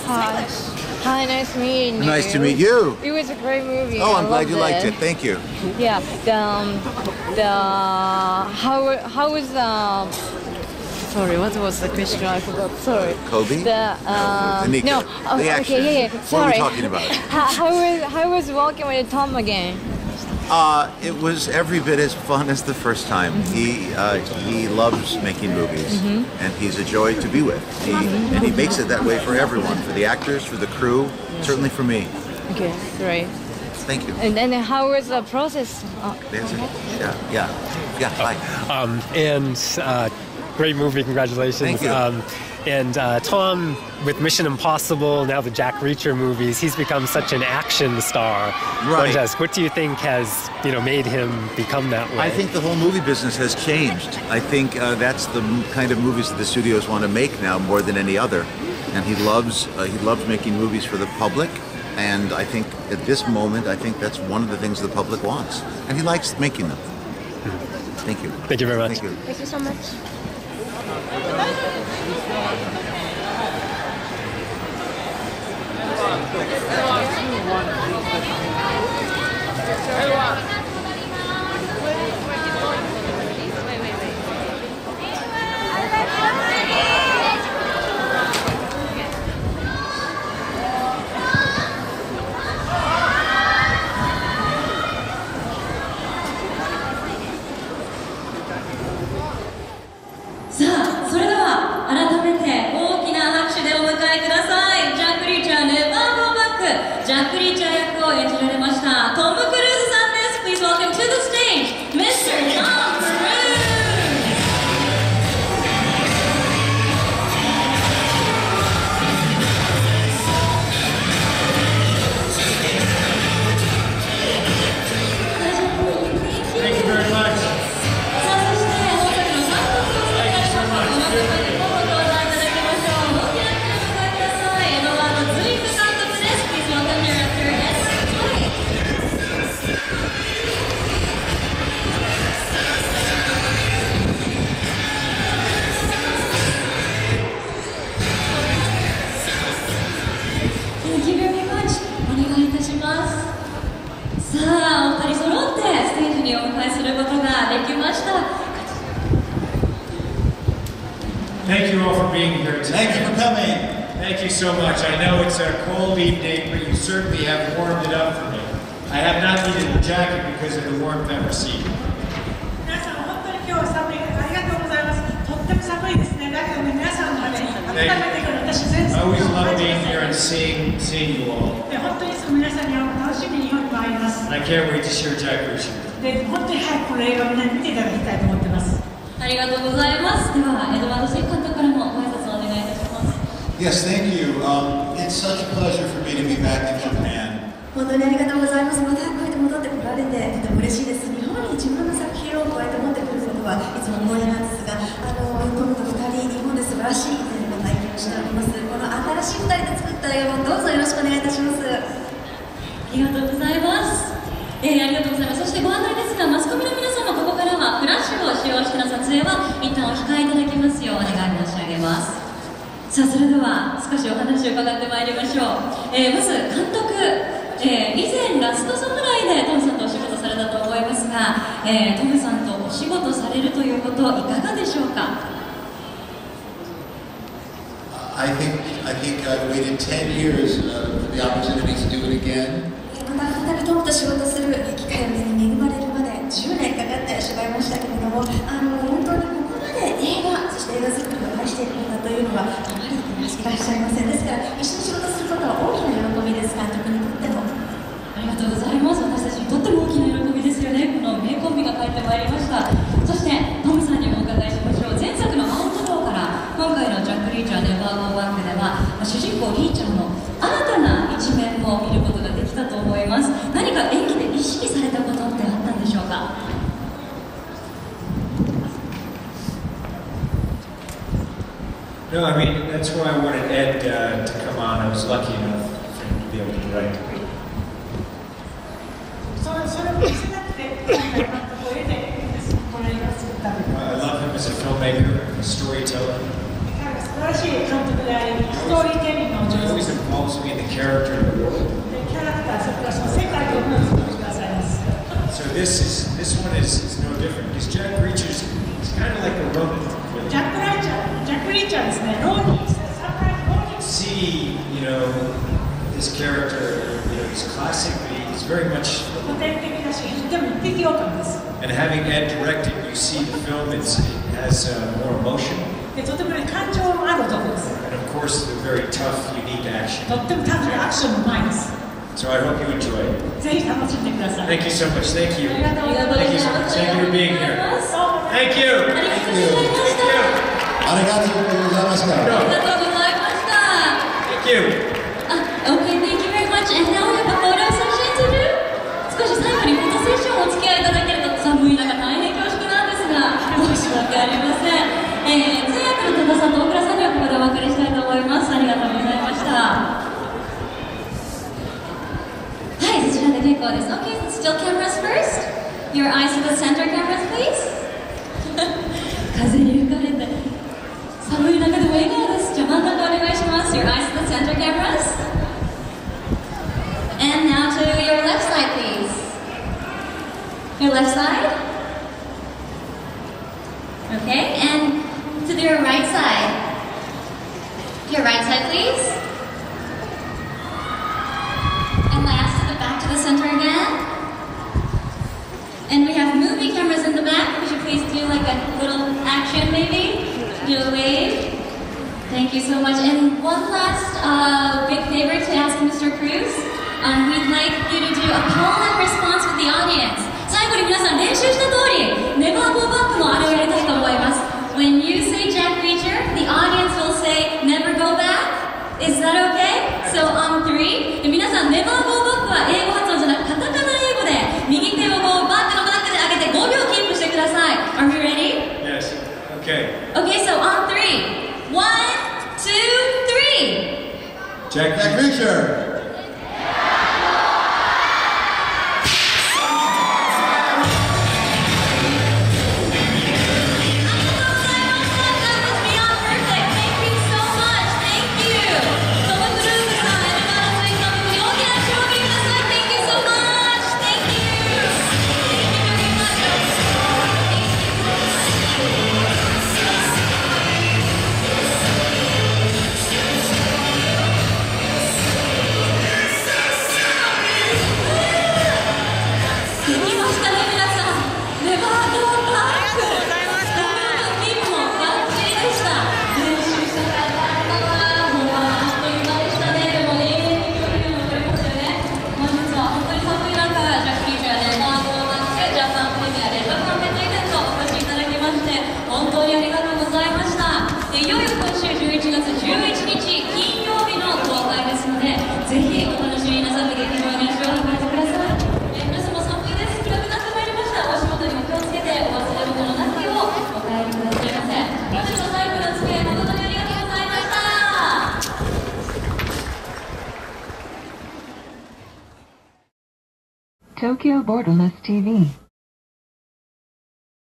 Hi. Hi, nice meeting you. Nice to meet you. It was a great movie. Oh, I'm glad you loved liked it. Thank you. Yeah. How was Sorry, what was the question? I forgot. Sorry. Kobe? Nico. No. Oh, The action. okay, yeah. What Sorry. are we talking about? How was walking with Tom again? It was every bit as fun as the first time. He loves making movies, and he's a joy to be with. And he makes it that way for everyone, for the actors, for the crew, certainly for me. Okay, great. Thank you. And then how was the process? Yeah. Hi. Great movie, congratulations. Thank you. Tom, with Mission Impossible, now the Jack Reacher movies, he's become such an action star. Right. What do you think has, made him become that way? I think the whole movie business has changed. I think that's the kind of movies that the studios want to make now more than any other. And he loves making movies for the public. And I think at this moment, I think that's one of the things the public wants. And he likes making them. Thank you. Thank you very much. Thank you. Thank you so much. Thank you all for being here today. Thank you for coming. Thank you so much. I know it's a cold evening, but you certainly have warmed it up for me. I have not needed a jacket because of the warmth I've received. 皆さん本当に今日は寒いありがとうございます。とっても寒いですね。だけどね皆さんがね温めてくる私全然 I always love being here and seeing you all. で本当にいつも皆さんに楽しみに日本に参ります。 And I can't wait to share Jack Reacher. で本当に早くこの映画をみんなに見ていただきたいと思ってます。ありがとうございます。ではエドワード監督からもご挨拶をお願いいたします。 Yes, thank you. It's such a pleasure for me to be back in Japan. 本当にありがとうございます。またこうやって戻ってこられてとても嬉しいです。日本に自分の作品をこうやって持ってくることはいつも思い出なんですが、トムと2人日本で素晴らしい体験をしております。この新しい2人で作った映画もどうぞよろしくお願いいたします。ありがとうございます。ありがとうございます。そしてご案内ですが、マスコミの皆様、ここからはフラッシュを使用しての撮影は一旦お控えいただきますようお願い申し上げます。さあ、それでは少しお話を伺ってまいりましょう。まず監督、以前ラストサムライでトムさんとお仕事されたと思いますが、トムさんとお仕事されるということいかがでしょうか。I think I've waited 10 years for the opportunity to do it again. また再びトムと仕事する機会に恵まれるまで10年かかってしまいましたけれども、本当にここまで映画、そして映画作りを愛している方というのはあまりいらっしゃいません。ですから一緒に仕事することは大きな喜びです。監督にとっても。ありがとうございます。私たちにとっても大きな喜びですよね。この名コンビが帰ってまいりました。そしてトムさんにもお伺いしましょう。前作のアウトローから今回のジャック・リーチャーネバー・ゴー・バックでは主人公リーチャーの新たな一面も見ることができたと思います。何か演技で意識されたことってあったんでしょうか。No, I mean, that's why I wanted Ed to come on. I was lucky enough for him to be able to direct me. それを見せなくて今回監督を得てこの映画を作ったんです。 I love him as a filmmaker, a storyteller. 彼は素晴らしい監督でありストーリーテリングの上手です。involves me in the character and the world. キャラクター、それからその世界を思いつくくださいます。 So this one is no different because Jack Reacher's is kind of like a Ronin. ジャック・リーチャーですね。ローニー、侍ローニー。 See, this character, he's classic, but he's very much. 古典的だし、でも一匹狼です。 And having Ed directed, you see the film, it has more emotion. で、とても感情のある男です。 And of course, the very tough, unique action. とってもタフでアクションもうまいです。 So I hope you enjoy it. ぜひ楽しんでください。 Thank you so much. Thank you. ありがとうございます。 Thank you so much. Thank you for being here. Thank you. Thank you. ありがとうございました。ありがとうございました。 Thank you. Okay, thank you very much. And now we have a photo session to do. 少し最後にフォトセッションをお付き合いいただけると寒い中大変恐縮なんですが申し訳ありません。通訳の多田さんと大倉さんにはここでお別れしたいと思います。ありがとうございました。はい、そちらで結構です。Okay, still cameras first. Your eyes to the center cameras, please. 風に吹かれて寒い中でも笑顔です。じゃあ真ん中お願いします。Your eyes to the center cameras. And now to your left side, please. Your left side. Okay, and to your right side. Your right side, please. And last to the back to the center again. And we have movie cameras in the back. Would you please do like a little action maybe? Do a wave. Thank you so much. And one last big favor to ask Mr. Cruz. We'd like you to do a call and response with the audience. 最後に皆さん練習した通り Never Go Back のあれをやりたいと思います。When you say Jack Reacher, the audience will say Never Go Back. Is that okay? So on 3 で皆さん Never Go Back は英語発音じゃなくカタカナ英語で右手をこうバックのバックで上げて5秒キープしてください。Are you ready? Yes. Okay. Okay, so on 3 1, 2, 3 Jack Reacher. Tokyo Borderless TV